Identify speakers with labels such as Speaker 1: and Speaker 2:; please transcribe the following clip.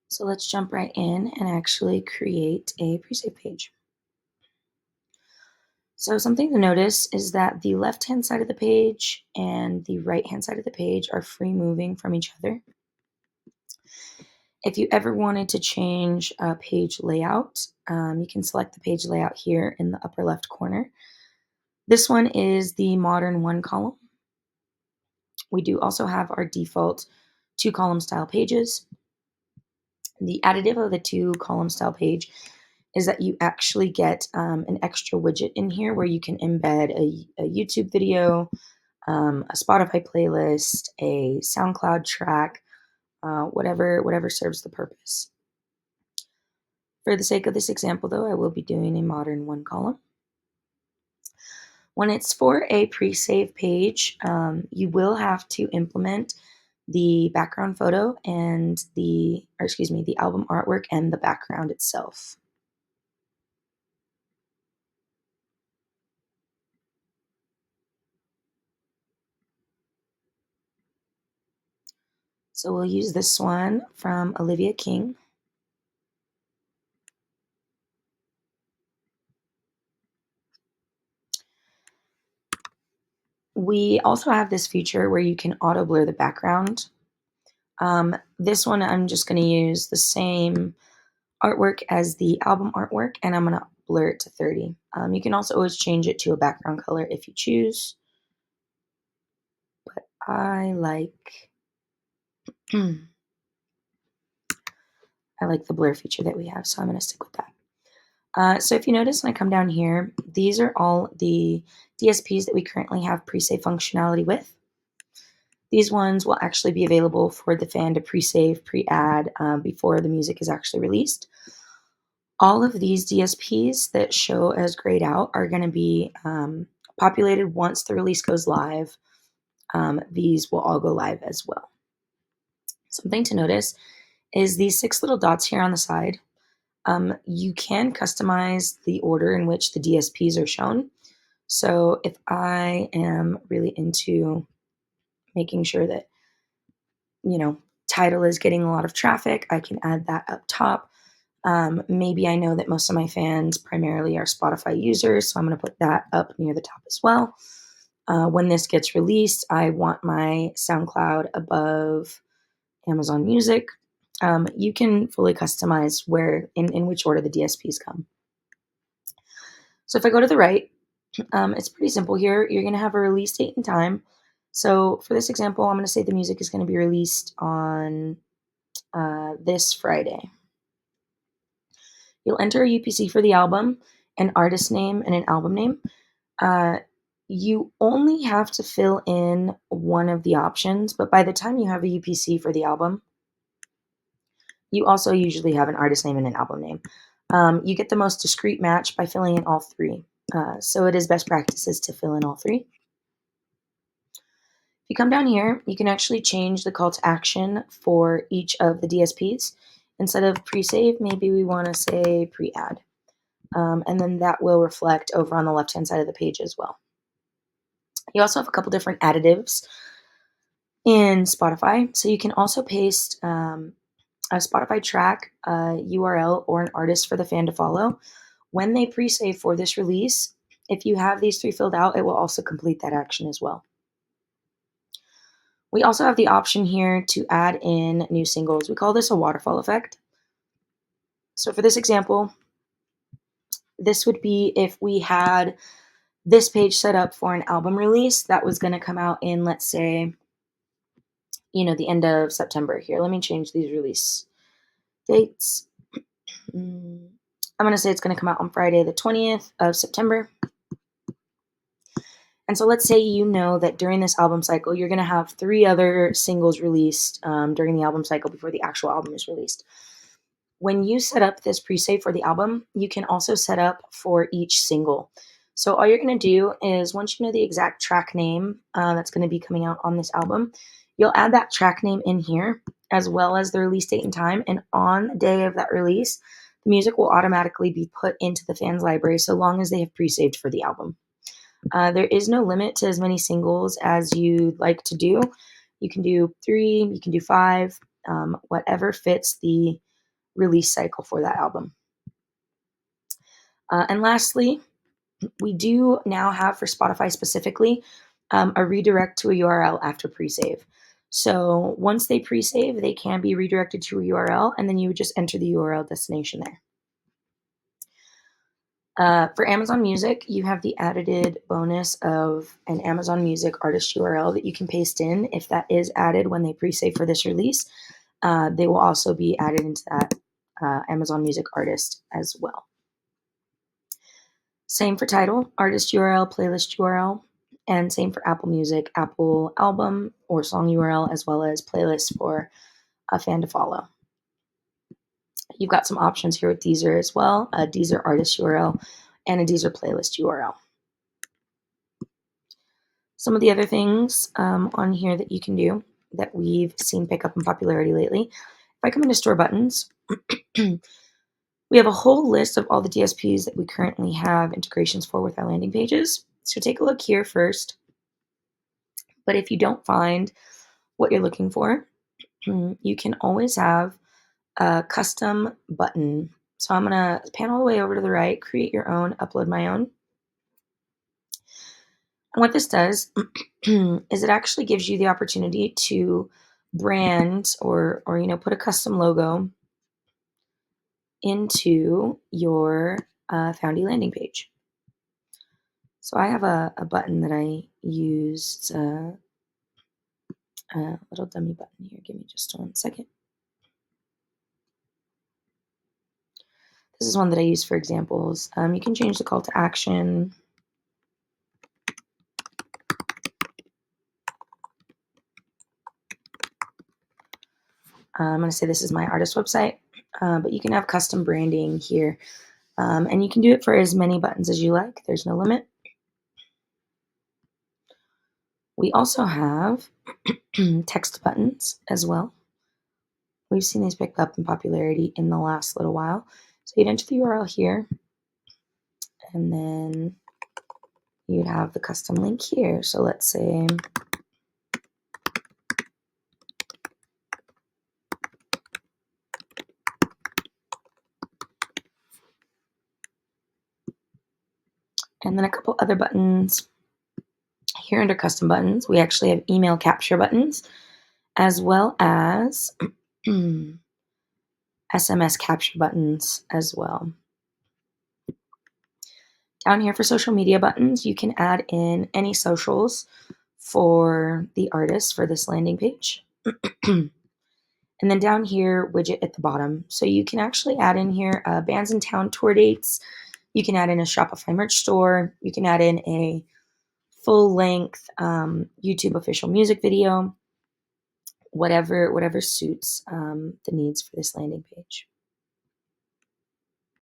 Speaker 1: So let's jump right in and actually create a pre-save page. So something to notice is that the left-hand side of the page and the right-hand side of the page are free moving from each other. If you ever wanted to change a page layout, you can select the page layout here in the upper left corner. This one is the modern one column. We do also have our default two column style pages. The additive of the two column style page is that you actually get an extra widget in here where you can embed a YouTube video, a Spotify playlist, a SoundCloud track, whatever serves the purpose. For the sake of this example, though, I will be doing a modern one column. When it's for a pre-save page, you will have to implement the background photo and the album artwork and the background itself. So we'll use this one from Olivia King. We also have this feature where you can auto blur the background. This one, I'm just going to use the same artwork as the album artwork, and I'm going to blur it to 30. You can also always change it to a background color if you choose. But I like I like the blur feature that we have, so I'm going to stick with that. So if you notice when I come down here, these are all the DSPs that we currently have pre-save functionality with. These ones will actually be available for the fan to pre-save, pre-add before the music is actually released. All of these DSPs that show as grayed out are going to be populated once the release goes live. These will all go live as well. Something to notice is these 6 little dots here on the side. You can customize the order in which the DSPs are shown. So if I am really into making sure that, title is getting a lot of traffic, I can add that up top. Maybe I know that most of my fans primarily are Spotify users, so I'm going to put that up near the top as well. When this gets released, I want my SoundCloud above Amazon Music. You can fully customize where in which order the DSPs come. So if I go to the right, it's pretty simple here. You're going to have a release date and time. So for this example, I'm going to say the music is going to be released on this Friday. You'll enter a UPC for the album, an artist name, and an album name. You only have to fill in one of the options, but by the time you have a UPC for the album, you also usually have an artist name and an album name. You get the most discrete match by filling in all three. So it is best practices to fill in all three. If you come down here, you can actually change the call to action for each of the DSPs. Instead of pre-save, maybe we want to say pre-add. And then that will reflect over on the left-hand side of the page as well. You also have a couple different additives in Spotify. So you can also paste a Spotify track, a URL, or an artist for the fan to follow. When they pre-save for this release, if you have these 3 filled out, it will also complete that action as well. We also have the option here to add in new singles. We call this a waterfall effect. So for this example, this would be if we had this page set up for an album release that was going to come out in, let's say, the end of September here. Let me change these release dates. I'm going to say it's going to come out on Friday, the 20th of September. And so let's say you know that during this album cycle, you're going to have 3 other singles released during the album cycle before the actual album is released. When you set up this pre-save for the album, you can also set up for each single. So all you're going to do is once you know the exact track name that's going to be coming out on this album, you'll add that track name in here as well as the release date and time. And on the day of that release, the music will automatically be put into the fans library so long as they have pre-saved for the album. There is no limit to as many singles as you'd like to do. You can do 3, you can do 5, whatever fits the release cycle for that album. And lastly, we do now have for Spotify specifically a redirect to a URL after pre-save. So once they pre-save, they can be redirected to a URL, and then you would just enter the URL destination there. For Amazon Music, you have the added bonus of an Amazon Music artist URL that you can paste in. If that is added when they pre-save for this release, they will also be added into that Amazon Music artist as well. Same for title, artist URL, playlist URL, and same for Apple Music, Apple album or song URL, as well as playlist for a fan to follow. You've got some options here with Deezer as well, a Deezer artist URL and a Deezer playlist URL. Some of the other things on here that you can do that we've seen pick up in popularity lately. If I come into store buttons, we have a whole list of all the DSPs that we currently have integrations for with our landing pages. So take a look here first. But if you don't find what you're looking for, you can always have a custom button. So I'm going to pan all the way over to the right, create your own, upload my own. And what this does is it actually gives you the opportunity to brand or put a custom logo into your Foundy landing page. So I have a button that I use. It's a little dummy button here. Give me just 1 second. This is one that I use for examples. You can change the call to action. I'm going to say this is my artist website, but you can have custom branding here. And you can do it for as many buttons as you like. There's no limit. We also have text buttons as well. We've seen these pick up in popularity in the last little while. So you'd enter the URL here, and then you'd have the custom link here. So let's say and then a couple other buttons. Here under custom buttons, we actually have email capture buttons, as well as SMS capture buttons as well. Down here for social media buttons, you can add in any socials for the artist for this landing page. And then down here, widget at the bottom. So you can actually add in here bands in town tour dates. You can add in a Shopify merch store. You can add in a full-length YouTube official music video, whatever suits the needs for this landing page.